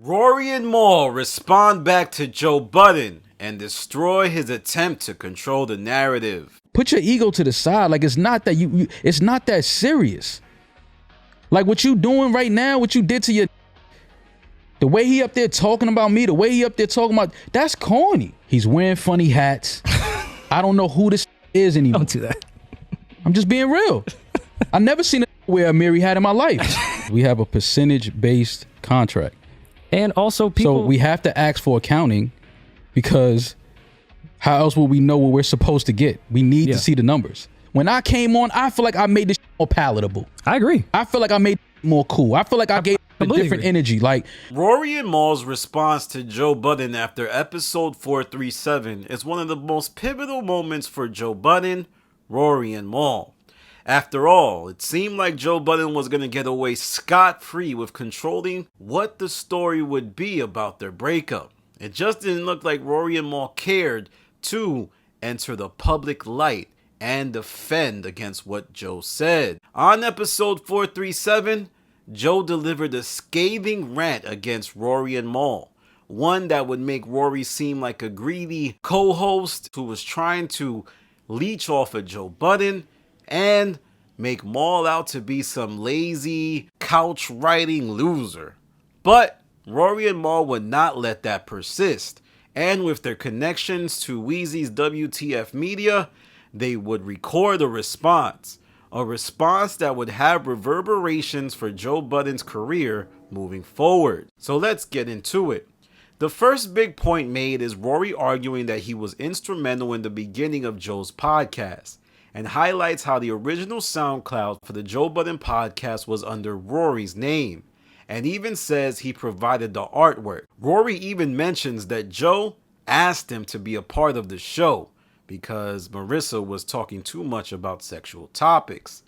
Rory and Mal respond back to Joe Budden and destroy his attempt to control the narrative. Put your ego to the side. Like, it's not that it's not that serious. Like, what you doing right now, what you did to your, the way he up there talking about me, the way he up there talking about, that's corny. He's wearing funny hats. I don't know who this is anymore. Don't do that. I'm just being real. I never seen a wear a Mary hat in my life. We have a percentage-based contract. And also people... So we have to ask for accounting because how else will we know what we're supposed to get? We need to see the numbers. When I came on, I feel like I made this more palatable. I agree. I feel like I made it more cool. I feel like I gave a different energy. Like, Rory and Mal's response to Joe Budden after episode 437 is one of the most pivotal moments for Joe Budden, Rory, and Mal. After all, it seemed like Joe Budden was going to get away scot-free with controlling what the story would be about their breakup. It just didn't look like Rory and Mal cared to enter the public light and defend against what Joe said. On episode 437, Joe delivered a scathing rant against Rory and Mal. One that would make Rory seem like a greedy co-host who was trying to leech off of Joe Budden and make Mal out to be some lazy, couch-writing loser. But Rory and Mal would not let that persist, and with their connections to Weezy's WTF Media, they would record a response that would have reverberations for Joe Budden's career moving forward. So let's get into it. The first big point made is Rory arguing that he was instrumental in the beginning of Joe's podcast, and highlights how the original SoundCloud for the Joe Budden podcast was under Rory's name, and even says he provided the artwork. Rory even mentions that Joe asked him to be a part of the show because Marissa was talking too much about sexual topics.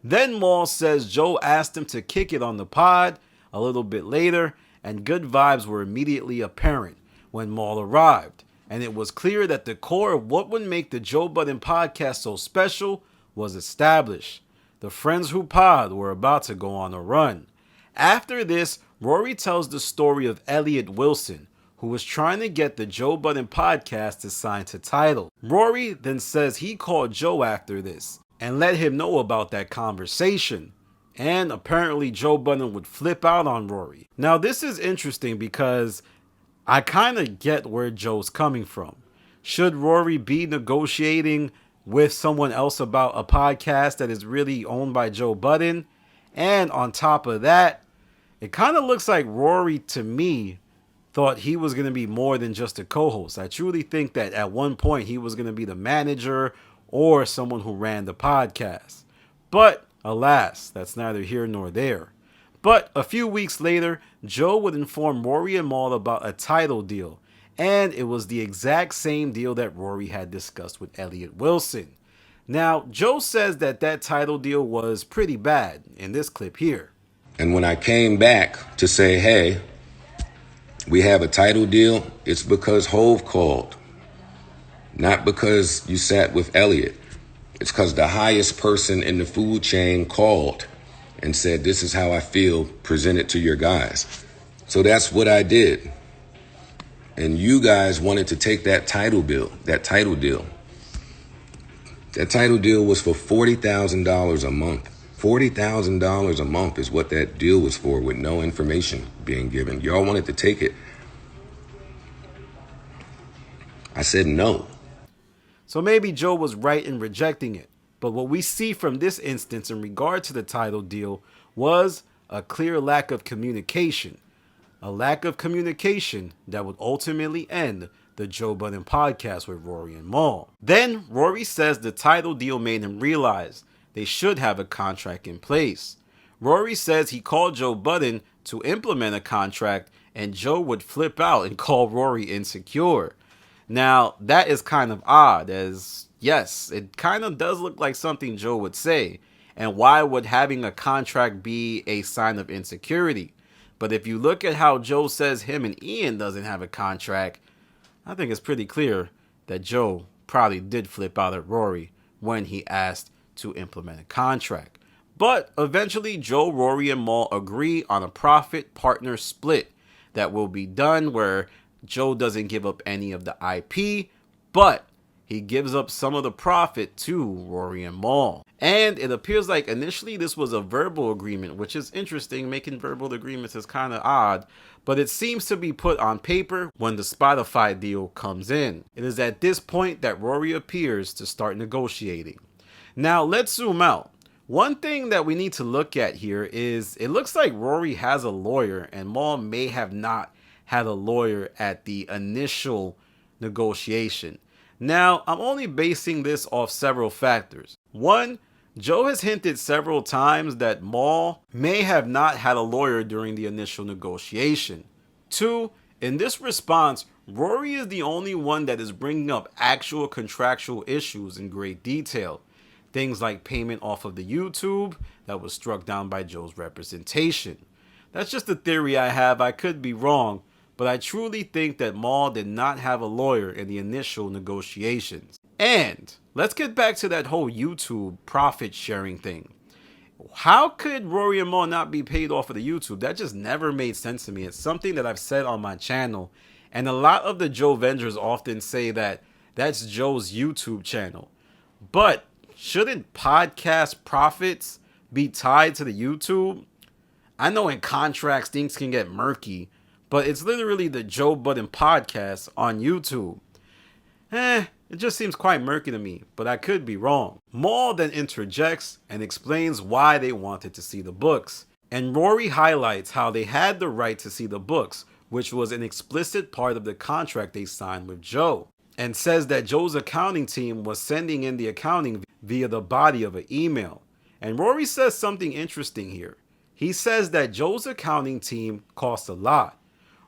Then Mal says Joe asked him to kick it on the pod a little bit later, and good vibes were immediately apparent when Mal arrived. And it was clear that the core of what would make the Joe Budden podcast so special was established. The Friends Who Pod were about to go on a run. After this, Rory tells the story of Elliot Wilson, who was trying to get the Joe Budden podcast assigned to Tidal. Rory then says he called Joe after this and let him know about that conversation. And apparently Joe Budden would flip out on Rory. Now this is interesting because I kind of get where Joe's coming from. Should Rory be negotiating with someone else about a podcast that is really owned by Joe Budden? And on top of that, it kind of looks like Rory, to me, thought he was going to be more than just a co-host. I truly think that at one point he was going to be the manager or someone who ran the podcast. But alas, that's neither here nor there. But a few weeks later, Joe would inform Rory and Mal about a Tidal deal, and it was the exact same deal that Rory had discussed with Elliot Wilson. Now, Joe says that Tidal deal was pretty bad in this clip here. And when I came back to say, hey, we have a Tidal deal, it's because Hove called, not because you sat with Elliot. It's because the highest person in the food chain called and said, this is how I feel, present it to your guys. So that's what I did. And you guys wanted to take that Tidal deal. That Tidal deal was for $40,000 a month. $40,000 a month is what that deal was for, with no information being given. Y'all wanted to take it. I said no. So maybe Joe was right in rejecting it. But what we see from this instance in regard to the Tidal deal was a clear lack of communication. A lack of communication that would ultimately end the Joe Budden podcast with Rory and Mal. Then Rory says the Tidal deal made him realize they should have a contract in place. Rory says he called Joe Budden to implement a contract and Joe would flip out and call Rory insecure. Now, that is kind of odd, as yes, it kind of does look like something Joe would say. And why would having a contract be a sign of insecurity? But if you look at how Joe says him and Ian doesn't have a contract, I think it's pretty clear that Joe probably did flip out at Rory when he asked to implement a contract. But eventually Joe, Rory, and Mal agree on a profit partner split that will be done where Joe doesn't give up any of the IP, but he gives up some of the profit to Rory and Mal. And it appears like initially this was a verbal agreement, which is interesting. Making verbal agreements is kind of odd, but it seems to be put on paper when the Spotify deal comes in. It is at this point that Rory appears to start negotiating. Now let's zoom out. One thing that we need to look at here is it looks like Rory has a lawyer and Mal may have not had a lawyer at the initial negotiation. Now, I'm only basing this off several factors. One, Joe has hinted several times that Mal may have not had a lawyer during the initial negotiation. Two, in this response, Rory is the only one that is bringing up actual contractual issues in great detail. Things like payment off of the YouTube that was struck down by Joe's representation. That's just a theory I have. I could be wrong, but I truly think that Mal did not have a lawyer in the initial negotiations. And let's get back to that whole YouTube profit sharing thing. How could Rory and Mal not be paid off of the YouTube? That just never made sense to me. It's something that I've said on my channel, and a lot of the Joe Vengers often say that that's Joe's YouTube channel. But shouldn't podcast profits be tied to the YouTube? I know in contracts things can get murky, but it's literally the Joe Budden podcast on YouTube. It just seems quite murky to me, but I could be wrong. Mal then interjects and explains why they wanted to see the books. And Rory highlights how they had the right to see the books, which was an explicit part of the contract they signed with Joe. And says that Joe's accounting team was sending in the accounting via the body of an email. And Rory says something interesting here. He says that Joe's accounting team costs a lot.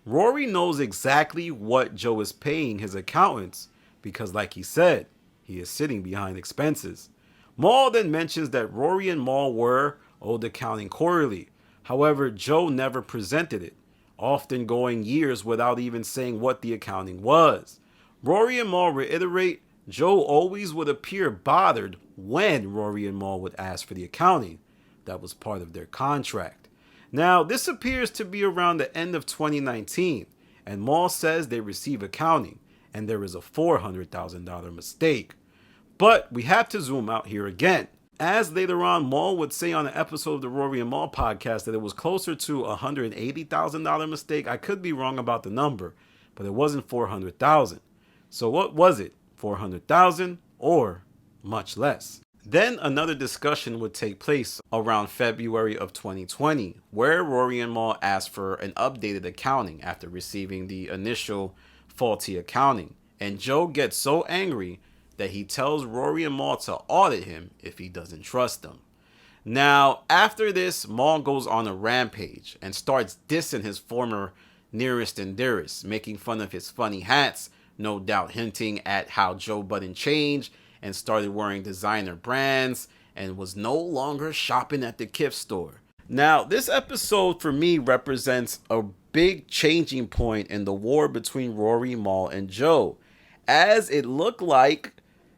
Rory knows exactly what Joe is paying his accountants because, like he said, he is sitting behind expenses. Mal then mentions that Rory and Mal were owed accounting quarterly. However, Joe never presented it, often going years without even saying what the accounting was. Rory and Mal reiterate Joe always would appear bothered when Rory and Mal would ask for the accounting. That was part of their contract. Now, this appears to be around the end of 2019, and Mal says they receive accounting, and there is a $400,000 mistake. But we have to zoom out here again. As later on, Mal would say on an episode of the Rory and Mal podcast that it was closer to a $180,000 mistake. I could be wrong about the number, but it wasn't $400,000. So what was it? $400,000 or much less? Then another discussion would take place around February of 2020, where Rory and Mal asked for an updated accounting after receiving the initial faulty accounting. And Joe gets so angry that he tells Rory and Mal to audit him if he doesn't trust them. Now, after this, Mal goes on a rampage and starts dissing his former nearest and dearest, making fun of his funny hats, no doubt hinting at how Joe Budden changed and started wearing designer brands and was no longer shopping at the gift store. Now, this episode for me represents a big changing point in the war between Rory, Mal, and Joe, as it looked like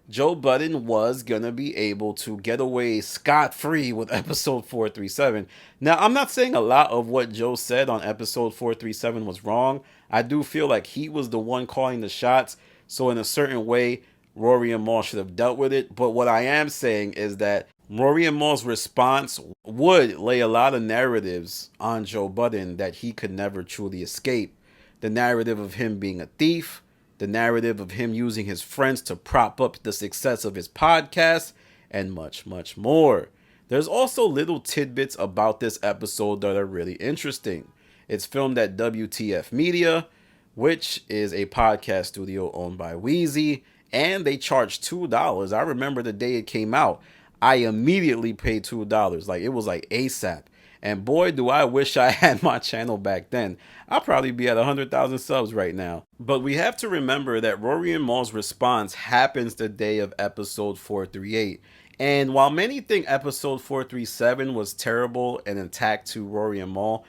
Joe Budden was gonna be able to get away scot-free with episode 437. Now, I'm not saying a lot of what Joe said on episode 437 was wrong. I do feel like he was the one calling the shots, so in a certain way, Rory and Mal should have dealt with it. But what I am saying is that Rory and Mal's response would lay a lot of narratives on Joe Budden that he could never truly escape. The narrative of him being a thief, the narrative of him using his friends to prop up the success of his podcast, and much, much more. There's also little tidbits about this episode that are really interesting. It's filmed at WTF Media, which is a podcast studio owned by Weezy, and they charge $2. I remember the day it came out, I immediately paid $2. Like, it was like ASAP. And boy, do I wish I had my channel back then. I'll probably be at 100,000 subs right now. But we have to remember that Rory and Mal's response happens the day of episode 438. And while many think episode 437 was terrible and an attack to Rory and Mal,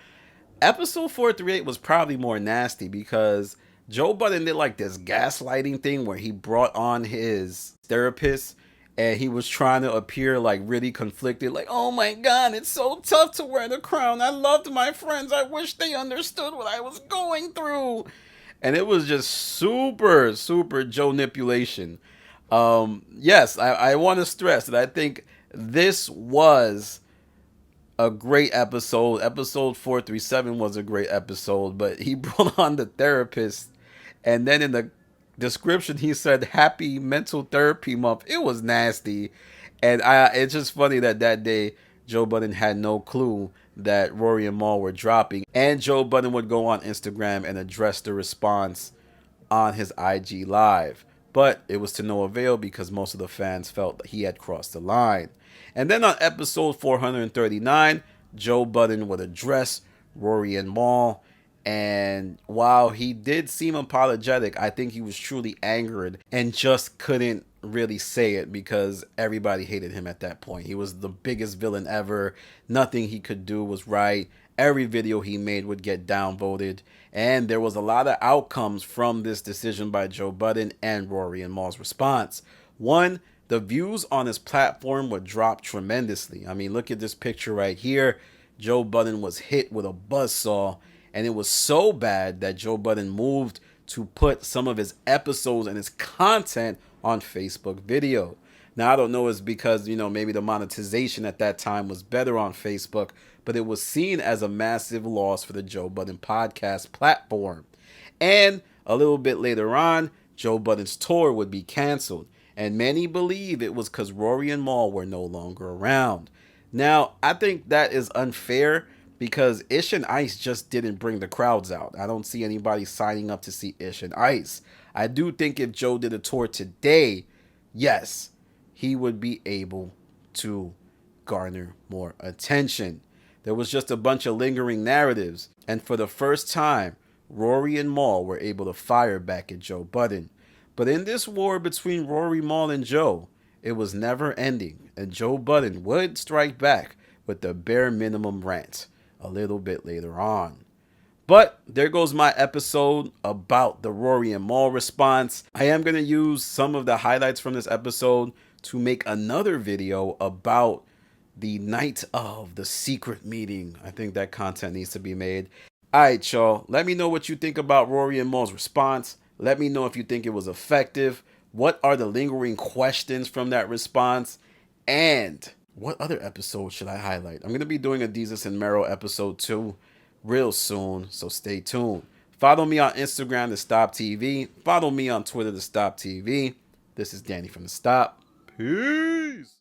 episode 438 was probably more nasty because Joe Budden did like this gaslighting thing where he brought on his therapist and he was trying to appear like really conflicted, like, oh my god, it's so tough to wear the crown. I loved my friends. I wish they understood what I was going through. And it was just super, super Joe manipulation. Yes, I want to stress that I think this was a great episode. Episode 437 was a great episode, but he brought on the therapist, and then in the description he said happy mental therapy month. It was nasty. And it's just funny that day Joe Budden had no clue that Rory and Mal were dropping, and Joe Budden would go on Instagram and address the response on his IG live, but it was to no avail because most of the fans felt that he had crossed the line. And then on episode 439, Joe Budden would address Rory and Mal. And while he did seem apologetic, I think he was truly angered and just couldn't really say it because everybody hated him at that point. He was the biggest villain ever. Nothing he could do was right. Every video he made would get downvoted. And there was a lot of outcomes from this decision by Joe Budden and Rory and Mal's response. One, the views on his platform would drop tremendously. I mean, look at this picture right here. Joe Budden was hit with a buzzsaw, and it was so bad that Joe Budden moved to put some of his episodes and his content on Facebook video. Now, I don't know, it's because, maybe the monetization at that time was better on Facebook, but it was seen as a massive loss for the Joe Budden podcast platform. And a little bit later on, Joe Budden's tour would be canceled, and many believe it was because Rory and Mal were no longer around. Now, I think that is unfair because Ish and Ice just didn't bring the crowds out. I don't see anybody signing up to see Ish and Ice. I do think if Joe did a tour today, yes, he would be able to garner more attention. There was just a bunch of lingering narratives, and for the first time, Rory and Mal were able to fire back at Joe Budden. But in this war between Rory, Mal, and Joe, it was never ending, and Joe Budden would strike back with the bare minimum rant a little bit later on. But there goes my episode about the Rory and Mal response. I am going to use some of the highlights from this episode to make another video about the night of the secret meeting. I think that content needs to be made. Alright, y'all. Let me know what you think about Rory and Mal's response. Let me know if you think it was effective. What are the lingering questions from that response? And what other episode should I highlight? I'm going to be doing a Desus and Mero episode 2 real soon, so stay tuned. Follow me on Instagram, The Stop TV. Follow me on Twitter, The Stop TV. This is Danny from The Stop. Peace.